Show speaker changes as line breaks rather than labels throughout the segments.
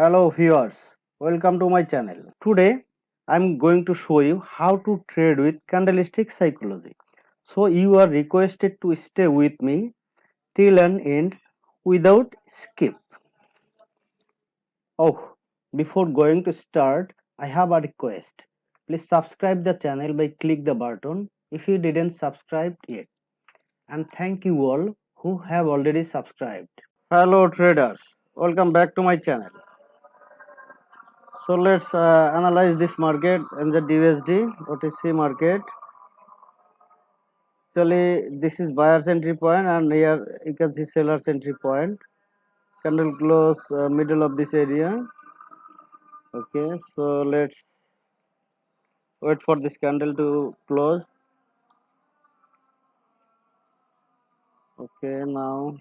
Hello viewers, welcome to my channel. Today I'm going to show you how to trade with candlestick psychology. So you are requested to stay with me till an end without skip. Oh, before going to start, I have a request. Please subscribe the channel by click the button if you didn't subscribe yet. And thank you all who have already subscribed. Hello traders, welcome back to my channel. So let's analyze this market NZUSD OTC market. Actually, this is buyer's entry point, and here you can see seller's entry point. Candle close middle of this area. Okay, so let's wait for this candle to close. Okay, now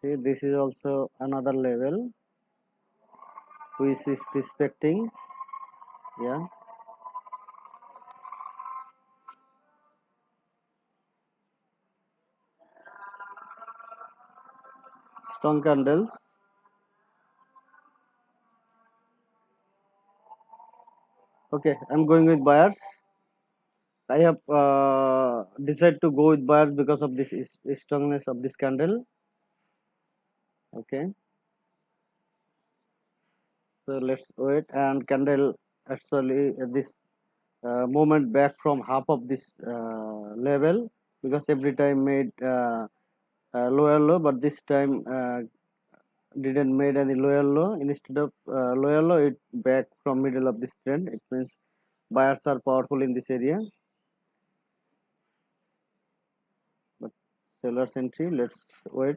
see this is also another level which is respecting. Yeah, strong candles. Okay, I'm going with buyers. I have decided to go with buyers because of this strongness of this candle. Okay, so let's wait, and candle actually this movement back from half of this level, because every time made lower low, but this time didn't made any lower low. Instead of lower low, it back from middle of this trend. It means buyers are powerful in this area, but sellers entry, let's wait.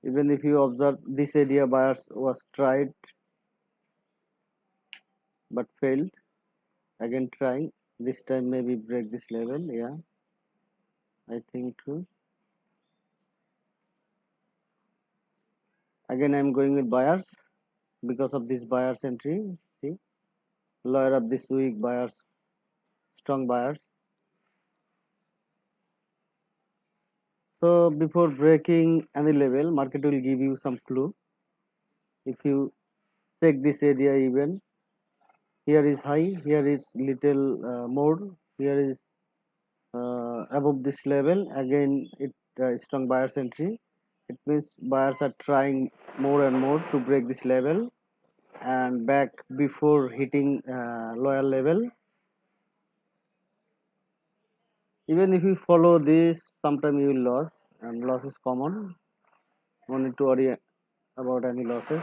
Even if you observe this area, buyers was tried but failed. Again trying, this time maybe break this level. Yeah, I think too. Again I'm going with buyers because of this buyers entry. See, lower of this weak buyers, strong buyers. So before breaking any level, market will give you some clue. If you check this area, even here is high, here is little more, here is above this level. Again it strong buyers entry. It means buyers are trying more and more to break this level and back before hitting lower level. Even if you follow this, sometime you will lose, and loss is common. No need to worry about any losses.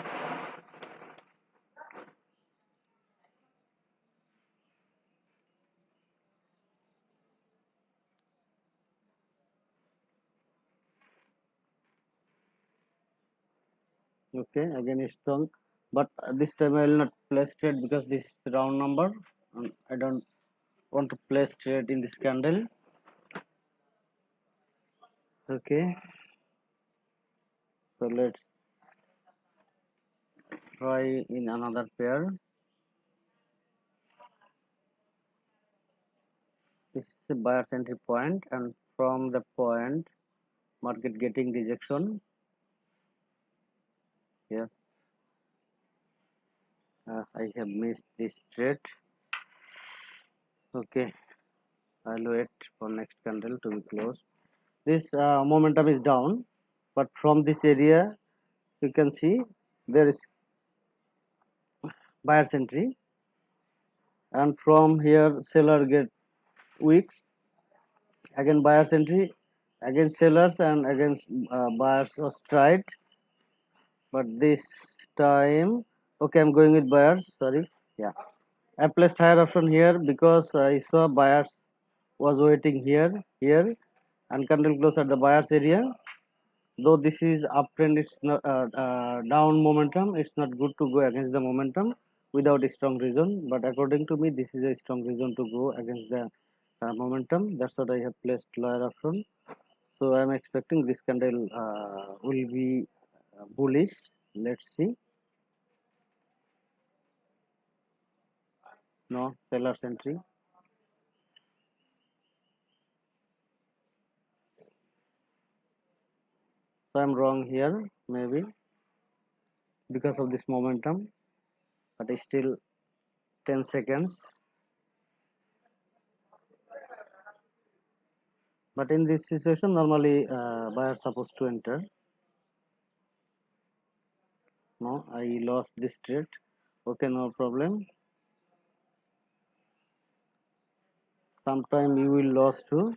Okay, again is strong, but this time I will not place trade because this is round number, and I don't want to place trade in this candle. Okay, so let's try in another pair. This is a buyer's entry point, and from the point market getting rejection. Yes, I have missed this trade. Okay, I'll wait for next candle to be closed. This momentum is down, but from this area you can see there is buyer's entry, and from here seller get weeks. Again buyer's entry, again sellers, and again buyers was tried, but this time okay, I'm going with buyers. Sorry, yeah, I placed higher option here because I saw buyers was waiting here, and candle close at the buyers area. Though this is uptrend, it's not down momentum. It's not good to go against the momentum without a strong reason. But according to me, this is a strong reason to go against the momentum. That's what I have placed lower option. So I'm expecting this candle will be bullish. Let's see. No seller's entry. So I'm wrong here, maybe because of this momentum, but it's still 10 seconds. But in this situation, normally buyer supposed to enter. No, I lost this trade. Okay, no problem. Sometime you will lose too,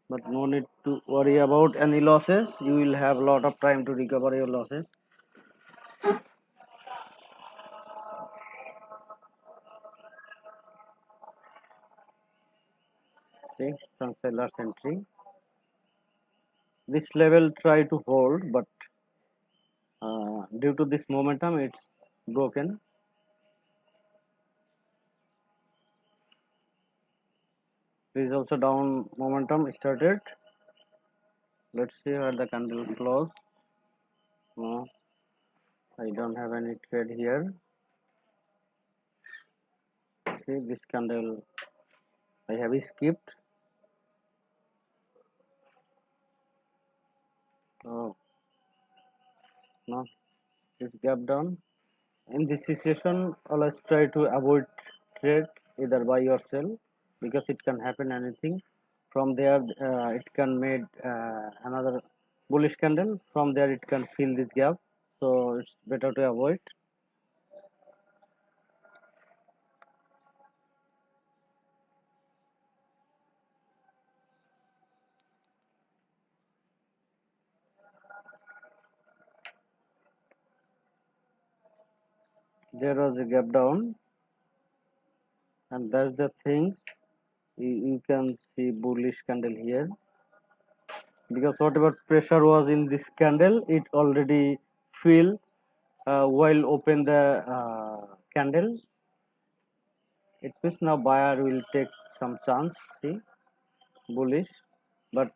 but no need to worry about any losses. You will have a lot of time to recover your losses. See, some sellers entry. This level try to hold, but due to this momentum, it's broken. There is also down momentum started. Let's see where the candle close. No, I don't have any trade here. See this candle, I have skipped. Oh no, this gap down. In this situation, always try to avoid trade either buy or sell because it can happen anything. From there, it can make another bullish candle. From there, it can fill this gap. So it's better to avoid. There was a gap down, and that's the things you can see bullish candle here because whatever pressure was in this candle, it already fill while open the candle. It means now buyer will take some chance. See, bullish, but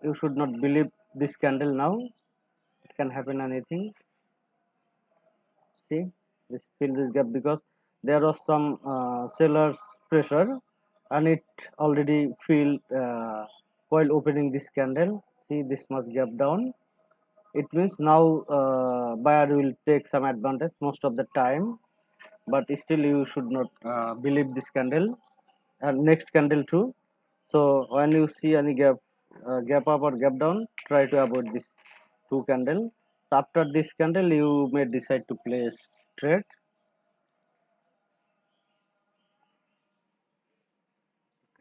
you should not believe this candle now. It can happen anything. See, this fill this gap because there was some sellers pressure, and it already filled while opening this candle. See this much gap down. It means now buyer will take some advantage most of the time, but still you should not believe this candle and next candle too. So when you see any gap, gap up or gap down, try to avoid this two candle. So after this candle, you may decide to place trade.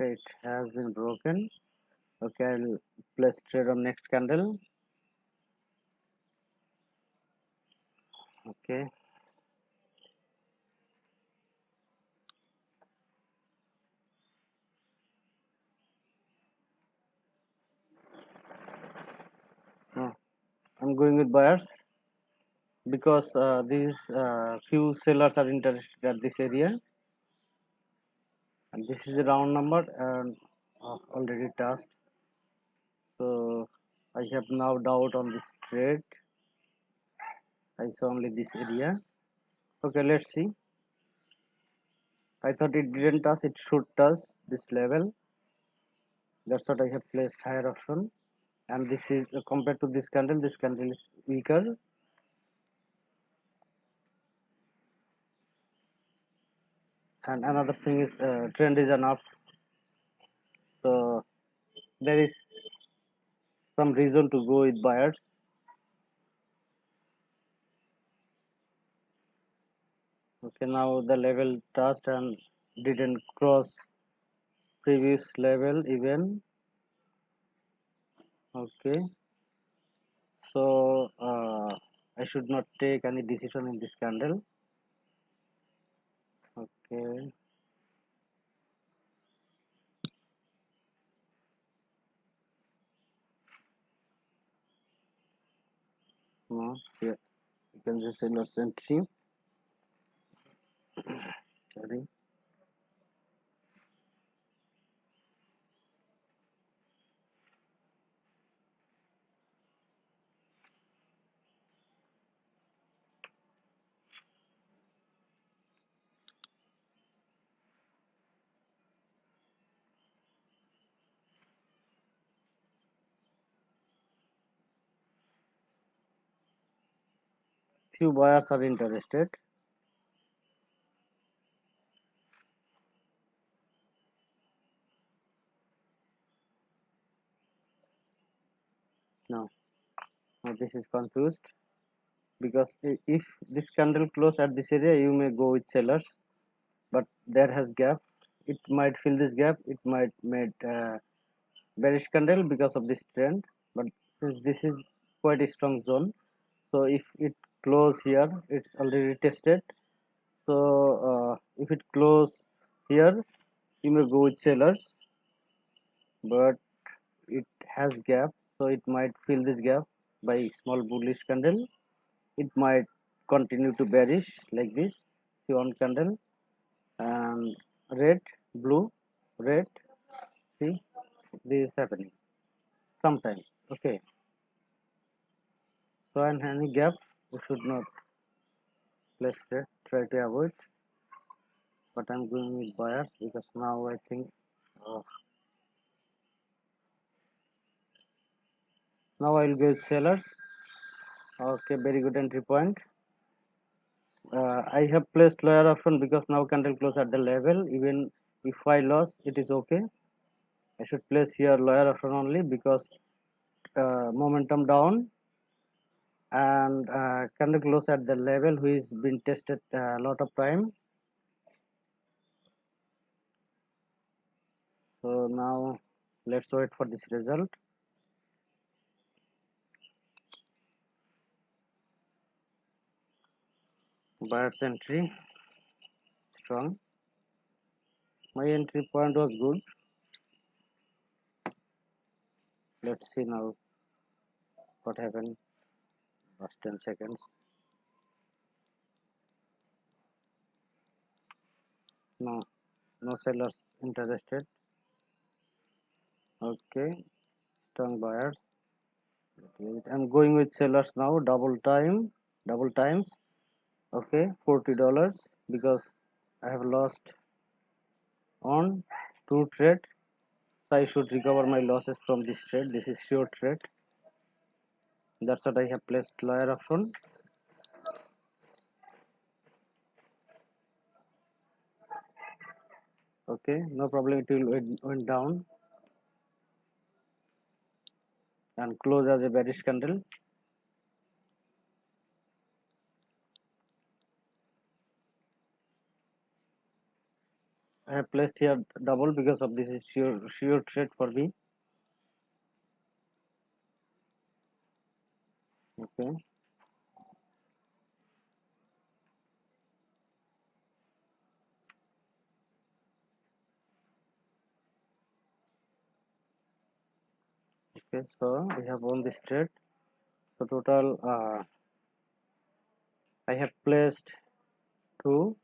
Okay, it has been broken. Okay, I'll place trade on next candle. Okay, no, I'm going with buyers because these few sellers are interested at this area, and this is a round number and already touched. So I have now doubt on this trade. I saw only this area. Okay, let's see. I thought it didn't touch, it should touch this level. That's what I have placed higher option. And this is compared to this candle is weaker. And another thing is trend is enough. So there is some reason to go with buyers. Okay, now the level touched and didn't cross previous level even. Okay, so I should not take any decision in this candle. Okay, no, here you can just say let's entry. Sorry. few buyers are interested. Now, now this is confused because if this candle close at this area, you may go with sellers, but there has gap. It might fill this gap. It might made bearish candle because of this trend, but since this is quite a strong zone, so if it close here, it's already tested. So if it close here, you may go with sellers, but it has gap, so it might fill this gap by small bullish candle. It might continue to bearish like this. See one candle and red, blue, red. See, this is happening sometimes. Okay, so in any gap, we should not place trade. Try to avoid. But I'm going with buyers because now I think. Uh, Now I will go with sellers. Okay, very good entry point. I have placed lower option because now candle close at the level. Even if I lost, it is okay. I should place here lower option only because momentum down and candle close at the level which has been tested a lot of time. So now let's wait for this result. Buyer's entry strong. My entry point was good. Let's see now what happened. Last 10 seconds. No, no sellers interested. Okay, strong buyers. I'm going with sellers now. Double times. Okay, $40 because I have lost on two trade. So I should recover my losses from this trade. This is sure trade. That's what I have placed lower option. Okay, no problem. It will went down and close as a bearish candle. I have placed here double because of this is sure trade for me. Okay, okay. So I have won this trade. So total, I have placed 2,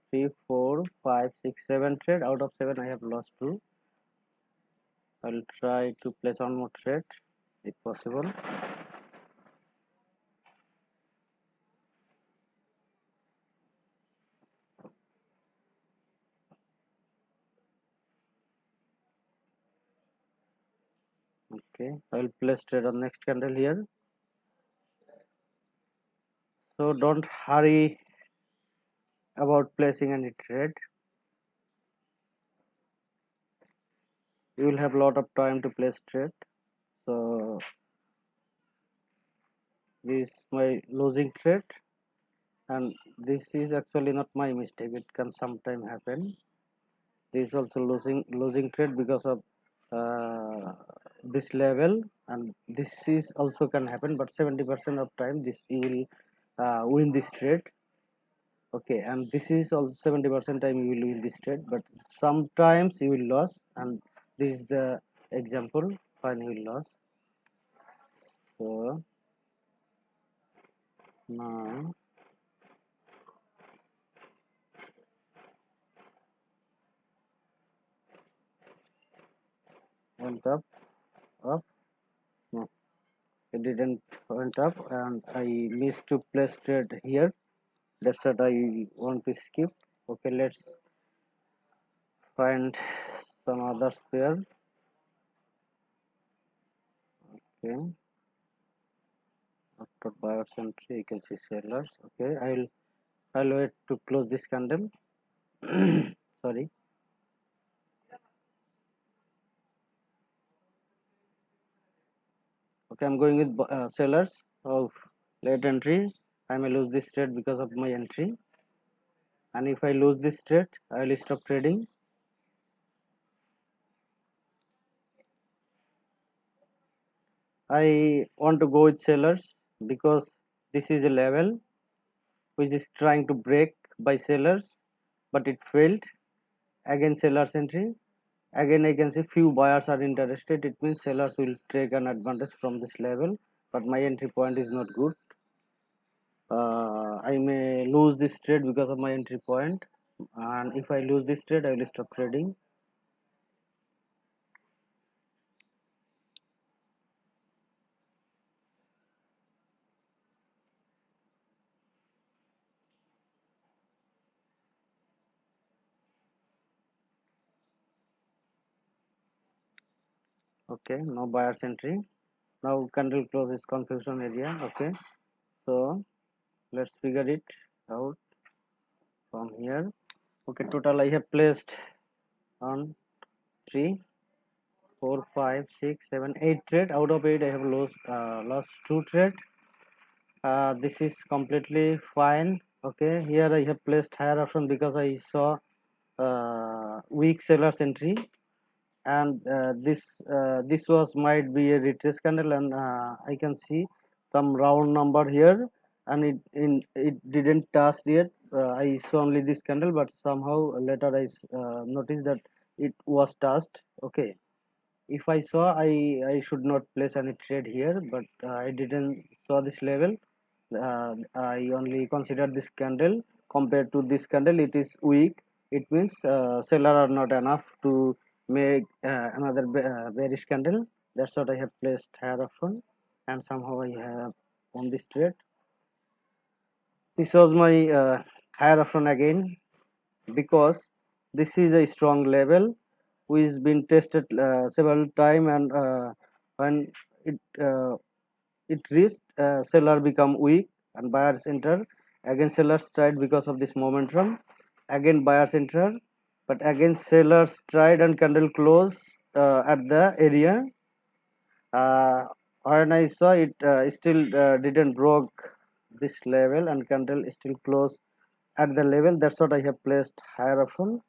3, 4, 5, 6, 7 trade. Out of 7, I have lost 2. I'll try to place one more trade if possible. Okay, I'll place trade on next candle here. So don't hurry about placing any trade. You will have a lot of time to place trade. So this is my losing trade, and this is actually not my mistake. It can sometime happen. This is also losing trade because of this level, and this is also can happen. But 70% of time, this you will win this trade. Okay, and this is also 70% time you will win this trade, but sometimes you will lose, and this is the example when you will lose. So now went up, no, it didn't went up, and I missed to place trade here. That's what I want to skip. Okay, let's find some other pair. Okay, after buyer's entry you can see sellers. Okay, I'll wait to close this candle. Sorry. Okay, I'm going with sellers of late entry. I may lose this trade because of my entry, and if I lose this trade I will stop trading. I want to go with sellers because this is a level which is trying to break by sellers, but it failed. Again sellers entry. Again I can see few buyers are interested. It means sellers will take an advantage from this level, but my entry point is not good. I may lose this trade because of my entry point, and if I lose this trade I will stop trading. Okay, no buyers entry. Now candle close is confusion area. Okay, so let's figure it out from here. Okay, total I have placed on 3 4 5 6 7 8 trade. Out of 8 I have lost 2 trade. This is completely fine. Okay, here I have placed higher option because I saw weak sellers entry, and this was might be a retrace candle, and I can see some round number here, and it didn't touch yet. I saw only this candle, but somehow later I noticed that it was touched. Okay, if I saw, I should not place any trade here, but I didn't saw this level. I only consider this candle. Compared to this candle it is weak. It means seller are not enough to make another bearish candle. That's what I have placed higher option, and somehow I have on this trade. This was my higher option again, because this is a strong level which has been tested several time, and when it it reached, seller become weak and buyers enter. Again sellers tried because of this momentum. Again buyers enter, but again sellers tried and candle close at the area. Uh, when I saw it, still didn't broke this level, and candle still close at the level. That's what I have placed higher option,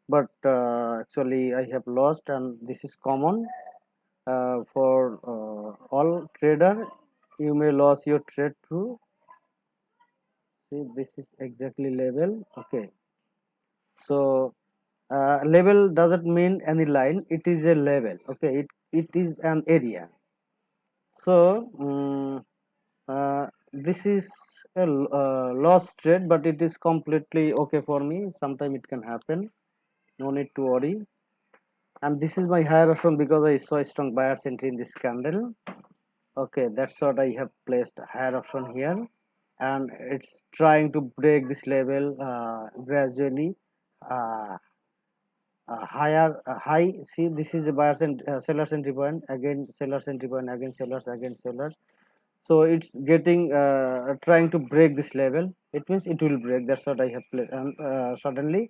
but actually I have lost, and this is common for all trader. You may lose your trade too. See, this is exactly level. Okay, so level doesn't mean any line. It is a level. Okay, it is an area. So this is a lost trade, but it is completely okay for me. Sometime it can happen. No need to worry. And this is my higher option because I saw a strong buyers entry in this candle. Okay, that's what I have placed higher option here, and it's trying to break this level gradually. uh, Higher high. See, this is a buyers and sellers entry point, again sellers entry point, again sellers. So it's getting trying to break this level. It means it will break. That's what I have placed, and suddenly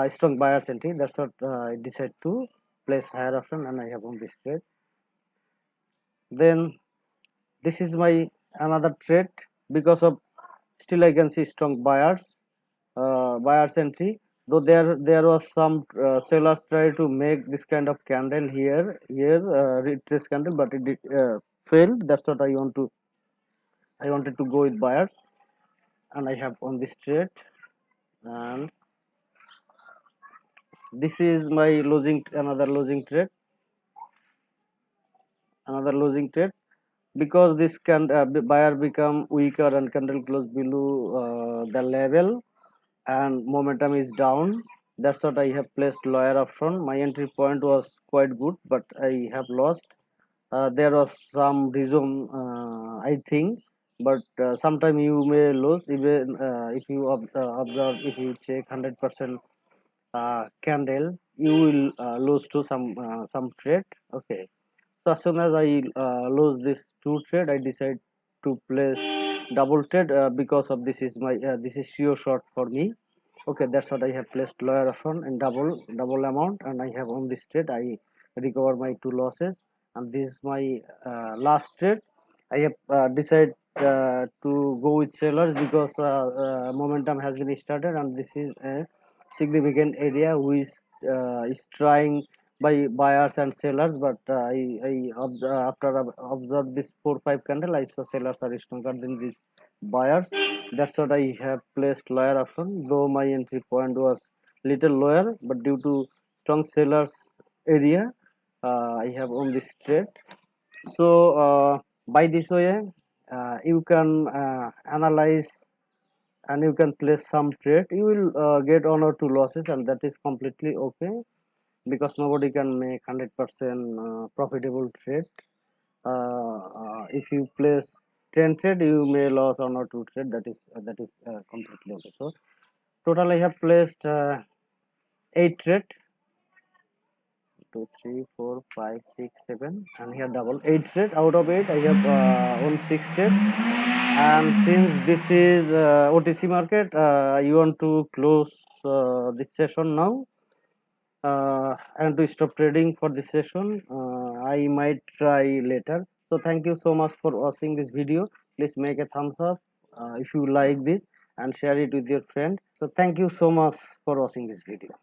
strong buyers entry. That's what I decide to place higher option, and I have on this trade. Then this is my another trade, because of still I can see strong buyers entry, though there was some sellers try to make this kind of candle here retrace candle, but it did, failed. That's what I wanted to go with buyers, and I have on this trade. And this is my losing, another losing trade, because this can buyer become weaker and candle close below the level, and momentum is down. That's what I have placed lower option. My entry point was quite good, but I have lost. There was some reason, I think, but sometime you may lose, even if you observe, if you check 100% candle, you will lose to some trade. Okay, so as soon as I lose this two trade, I decide to place double trade because of this is my this is sure short for me. Okay, that's what I have placed lower option in double amount, and I have on this trade I recover my two losses, and this is my last trade. I have decided to go with sellers because momentum has been started, and this is a significant area which is trying by buyers and sellers. But after observe this 4-5 candle, I saw sellers are stronger than these buyers. That's what I have placed lower option, though my entry point was little lower, but due to strong sellers area, I have on this trade. So by this way, you can analyze and you can place some trade. You will get one or two losses, and that is completely okay because nobody can make 100% profitable trade. If you place 10 trade, you may lose one or two trade. That is completely okay. So total, I have placed 8 trade. 2, 3, 4, 5, 6, 7, and here double 8 trade. Out of 8, I have on 6 trade. And since this is OTC market, you want to close this session now and to stop trading for this session. I might try later. So thank you so much for watching this video. Please make a thumbs up if you like this and share it with your friend. So thank you so much for watching this video.